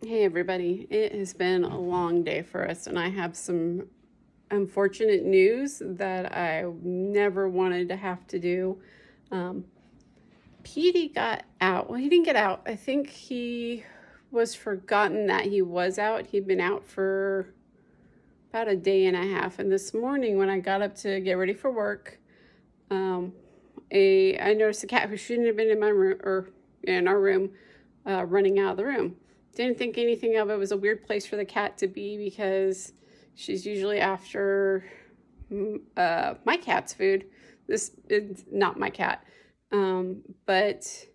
Hey everybody, it has been a long day for us, and I have some unfortunate news that I never wanted to have to do. Um, Petey got out. Well, he didn't get out. I think he was forgotten that he was out. He'd been out for about a day and a half, and this morning when I got up to get ready for work, um, I noticed a cat who shouldn't have been in my room or in our room, running out of the room. Didn't think anything of it. It was a weird place for the cat to be because she's usually after my cat's food. This is not my cat. But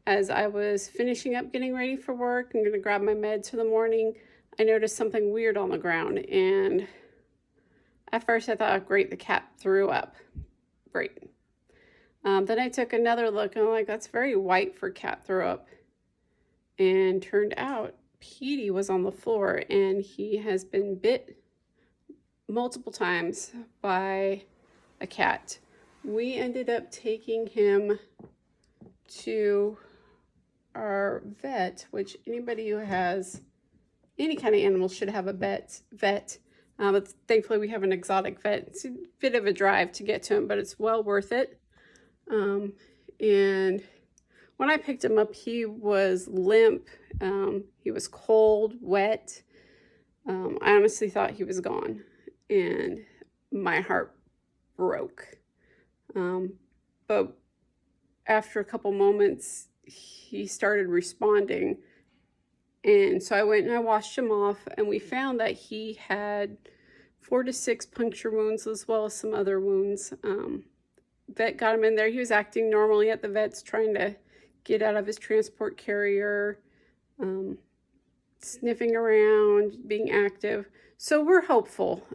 as I was finishing up getting ready for work and going to grab my meds for the morning, I noticed something weird on the ground. And at first I thought, oh, great, the cat threw up. Great. Then I took another look and I'm like, that's very white for cat throw up. And turned out Petey was on the floor and he has been bit multiple times by a cat. We ended up taking him to our vet, which anybody who has any kind of animal should have a vet. But thankfully we have an exotic vet. It's a bit of a drive to get to him, but it's well worth it. And when I picked him up, he was limp. He was cold, wet. I honestly thought he was gone, and my heart broke. But after a couple moments, he started responding. And so I went and I washed him off, and we found that he had 4 to 6 puncture wounds as well as some other wounds. Vet got him in there. He was acting normally at the vet's, trying to get out of his transport carrier, sniffing around, being active. So we're hopeful,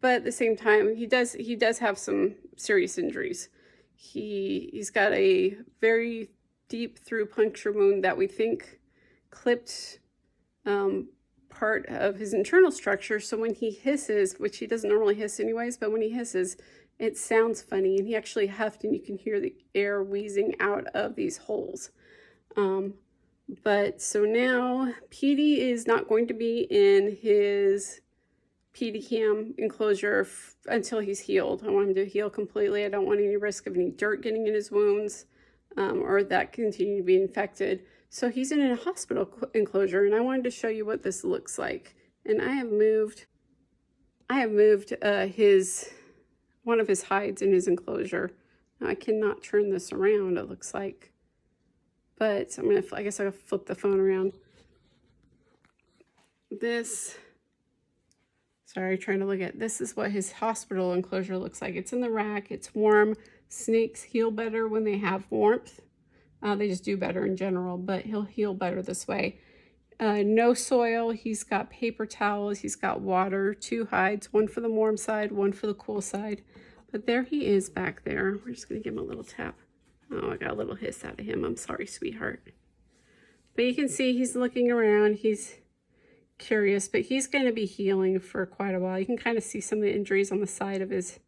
but at the same time, he does have some serious injuries. He's got a very deep through puncture wound that we think clipped part of his internal structure. So when he hisses, which he doesn't normally hiss anyways, but when he hisses, it sounds funny, and he actually huffed, and you can hear the air wheezing out of these holes. But so now Petey is not going to be in his Pedicam enclosure until he's healed. I want him to heal completely. I don't want any risk of any dirt getting in his wounds, or that continue to be infected. So he's in a hospital enclosure, and I wanted to show you what this looks like. And I have moved one of his hides in his enclosure. Now I cannot turn this around, it looks like, but I guess I'll flip the phone around. This is what his hospital enclosure looks like. It's in the rack, it's warm. Snakes heal better when they have warmth. They just do better in general, but he'll heal better this way. No soil. He's got paper towels. He's got water, 2 hides, one for the warm side, one for the cool side. But there he is back there. We're just going to give him a little tap. Oh, I got a little hiss out of him. I'm sorry, sweetheart. But you can see he's looking around. He's curious, but he's going to be healing for quite a while. You can kind of see some of the injuries on the side of his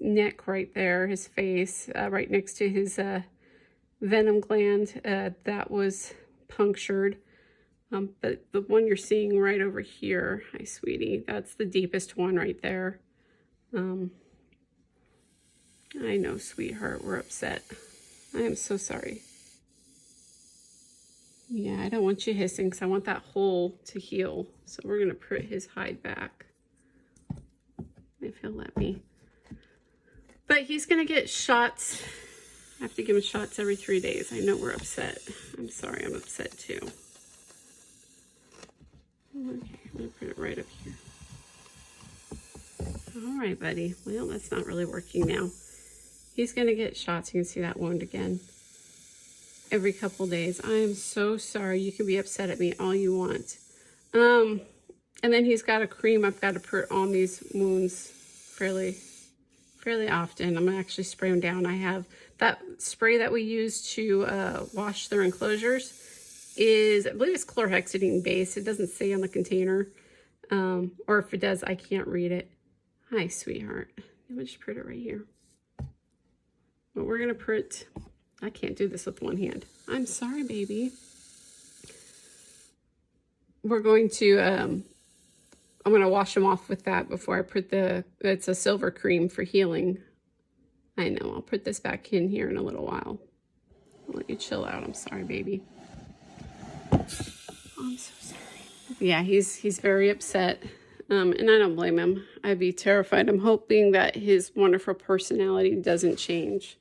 neck right there, his face, right next to his venom gland that was punctured. But the one you're seeing right over here, hi sweetie, that's the deepest one right there. I know, sweetheart, we're upset. I am so sorry. Yeah, I don't want you hissing because I want that hole to heal. So we're gonna put his hide back, if he'll let me. But he's gonna get shots. I have to give him shots every 3 days. I know we're upset. I'm sorry, I'm upset too. Okay, I'm gonna put it right up here. All right, buddy. Well, that's not really working now. He's gonna get shots. You can see that wound again every couple days. I am so sorry. You can be upset at me all you want. And then he's got a cream I've got to put on these wounds fairly often. I'm gonna actually spray them down. I have that spray that we use to wash their enclosures is, I believe it's chlorhexidine based. It doesn't say on the container, or if it does, I can't read it. Hi, sweetheart. I'm gonna just put it right here. But we're gonna put, I can't do this with one hand. I'm sorry, baby. we're going to, I'm going to wash them off with that before I put it's a silver cream for healing. I know, I'll put this back in here in a little while. I'll let you chill out. I'm sorry, baby. Oh, I'm so sorry. Yeah, he's very upset. And I don't blame him. I'd be terrified. I'm hoping that his wonderful personality doesn't change.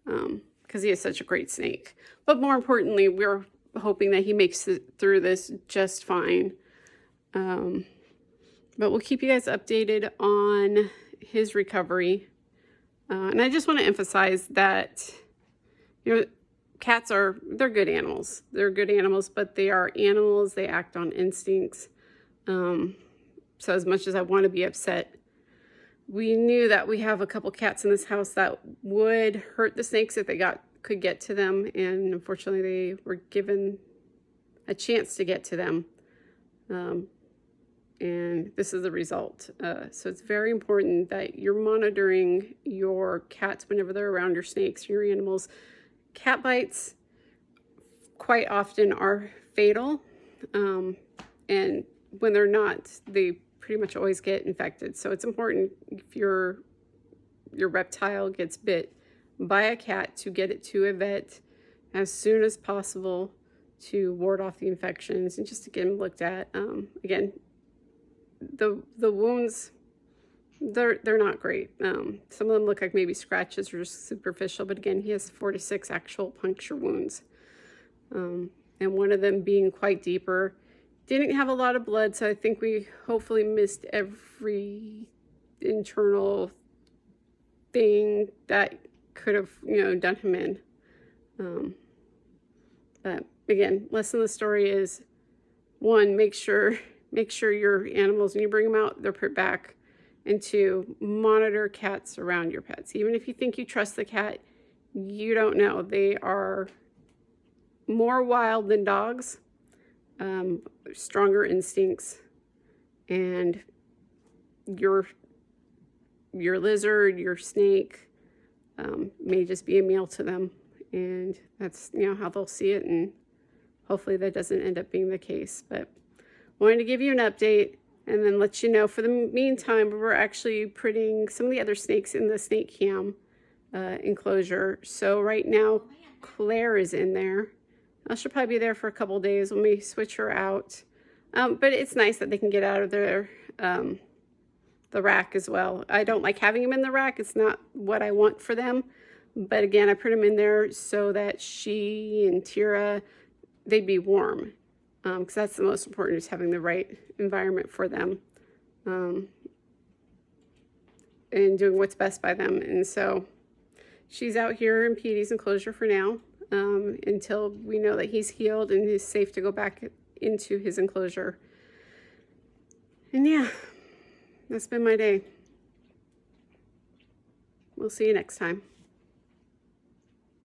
Because he is such a great snake. But more importantly, we're hoping that he makes it through this just fine. But we'll keep you guys updated on his recovery. And I just want to emphasize that, you know, cats they're good animals. They're good animals, but they are animals. They act on instincts. So as much as I want to be upset, we knew that we have a couple cats in this house that would hurt the snakes if they could get to them. And unfortunately, they were given a chance to get to them. And this is the result. So it's very important that you're monitoring your cats whenever they're around your snakes, your animals. Cat bites quite often are fatal. And when they're not, they pretty much always get infected. So it's important if your reptile gets bit by a cat to get it to a vet as soon as possible to ward off the infections and just to get them looked at. Again, the wounds, they're not great. Some of them look like maybe scratches or just superficial, but again, he has 4 to 6 actual puncture wounds. And one of them being quite deeper. Didn't have a lot of blood, so I think we hopefully missed every internal thing that could have, done him in. But again, lesson of the story is, one, make sure your animals, when you bring them out, they're put back. And 2, monitor cats around your pets. Even if you think you trust the cat, you don't know. They are more wild than dogs. Stronger instincts, and your lizard, your snake, may just be a meal to them, and that's how they'll see it, and hopefully that doesn't end up being the case. But wanted to give you an update and then let you know, for the meantime, we're actually putting some of the other snakes in the snake cam enclosure. So right now Claire is in there. She'll probably be there for a couple days. We may switch her out. But it's nice that they can get out of the rack as well. I don't like having them in the rack. It's not what I want for them. But again, I put them in there so that she and Tira, they'd be warm. Because that's the most important, is having the right environment for them. And doing what's best by them. And so she's out here in Petey's enclosure for now. Until we know that he's healed and is safe to go back into his enclosure. And yeah, that's been my day. We'll see you next time.